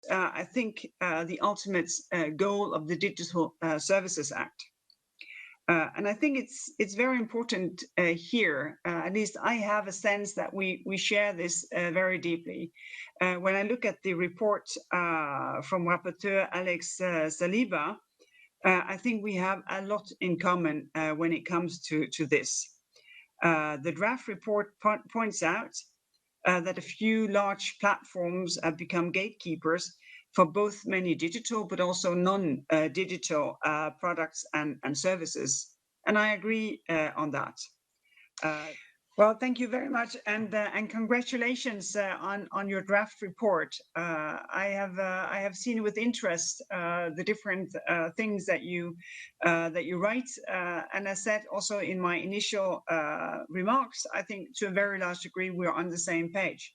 I think, the ultimate goal of the Digital Services Act. And I think it's very important here. At least I have a sense that we share this very deeply. When I look at the report from Rapporteur Alex Saliba, I think we have a lot in common when it comes to this. The draft report points out that a few large platforms have become gatekeepers for both many digital but also non-digital products and services. And I agree on that. Well, thank you very much, and congratulations on your draft report. I have seen with interest the different things that you write, and as said also in my initial remarks, I think to a very large degree we're on the same page.